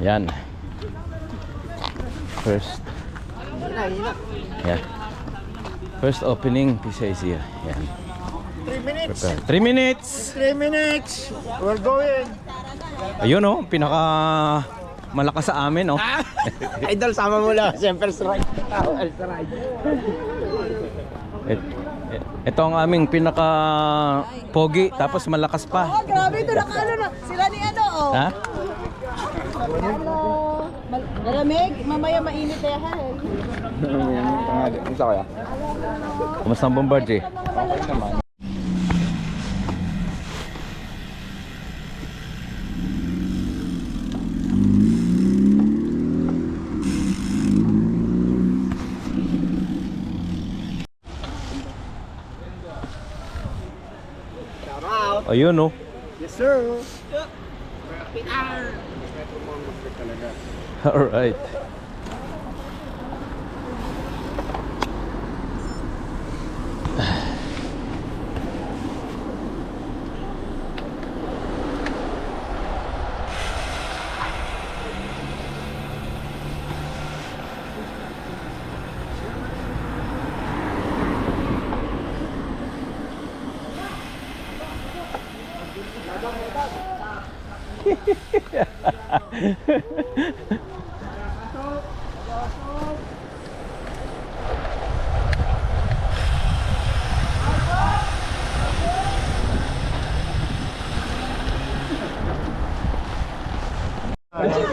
Yan. First. Yeah. First opening PCIC. Yan. 3 minutes. 3 minutes. 3 minutes. We're going. Ayun oh, pinaka malakas sa amin oh. Idol, sama mo lang. Siyempre, strike. Strike. Ito ang aming pinaka pogi tapos malakas pa. Oh, grabe ito nakano na. Sila ni ano oh. Ha? Hello. Malamig, mamaya mainit eh ha. Gusto ko ya? Kumusta ang Bombardier? Okay naman. Ayun oh. Yes, sir. Alright.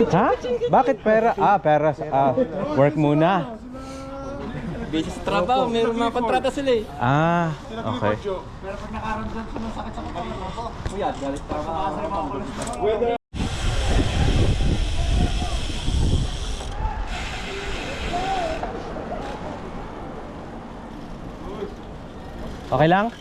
Ha? Bakit pera? Pera. Work muna. Busy sa trabaho, mayroon mga kontrata sila eh. Okay. Pero pag nakaramdam sa masakit sa katawan mo, Kuya, galit pa ako. Okay lang?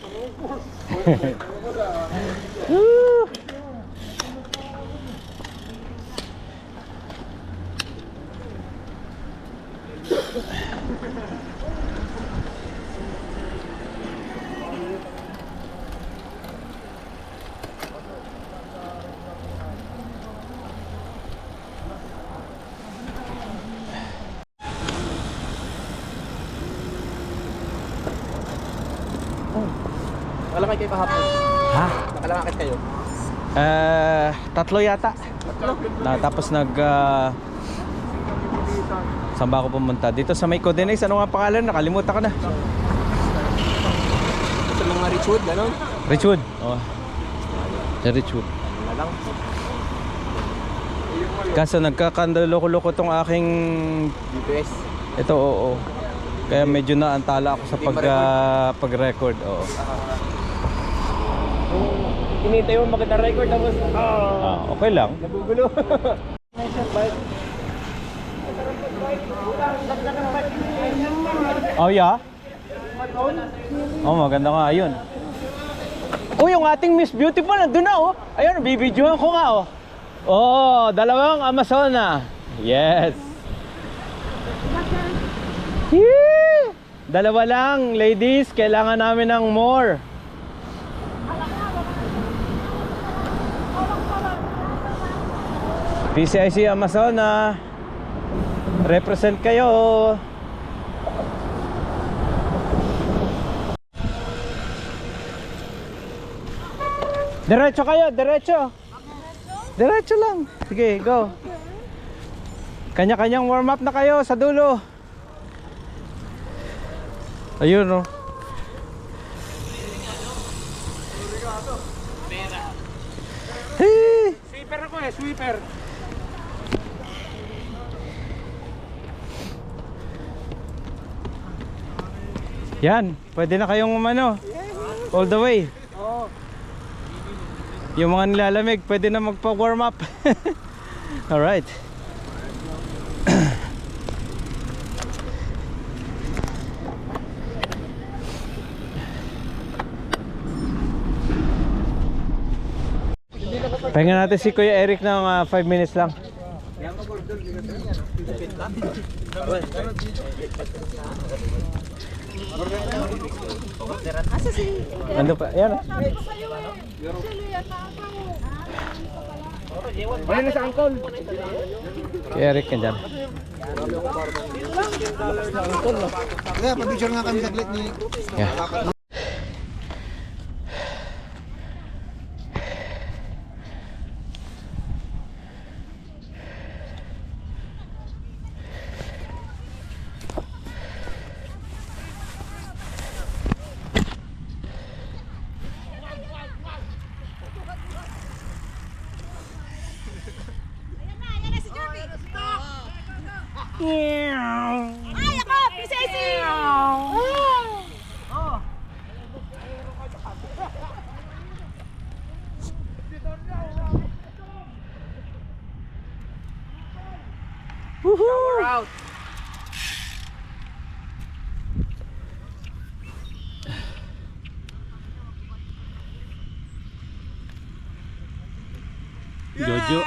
Nakalakay kayo kahapon. Ha? Nakalakay kayo. Tatlo yata. Tapos saan ba ako pumunta? Dito sa may Codenex. Ano nga pangalan? Nakalimutan ko na. Sa mga Richwood, gano'n? Richwood. Oh. Sa Richwood. Na lang. Kaso nagkakandaloko-loko tong aking GPS. ito, oo. Kaya medyo naantala ako sa pag-record. Oo. Hinintay mo magandang record tapos Okay lang. nagugulo. Oh, yeah? Oh, maganda nga. Ayun. Oh, yung ating Miss Beautiful nandun na, oh. Ayun, bibidyohan ko nga, oh. Oh, dalawang Amazona. Yes. Yee! Dalawa lang, ladies. Kailangan namin ng more. PCIC Amazona. Represent kayo. Diretso kayo, diretso. Diretso lang. Sige, go. Kanya-kanyang warm up na kayo sa dulo. Ayun, oh. Hey! Sweeper ako eh, sweeper. Yan, pwede na kayong umano. All the way. Yung mga nilalamig, pwede na magpa-warm up. Alright. Pahinga natin si Kuya Eric ng 5 minutes lang. Asa si Ano pa? Yan. Ayun na sa angkol. Kay Eric ka dyan. Kaya, pabicture nga kami saglit ni... Yeah. Ay, ako! Prinsesi! Jojo.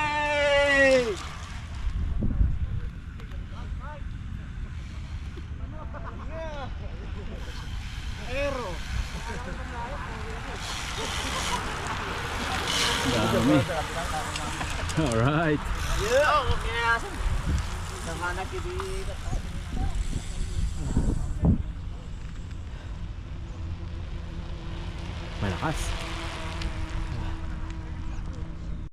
Dami. Alright. Malakas.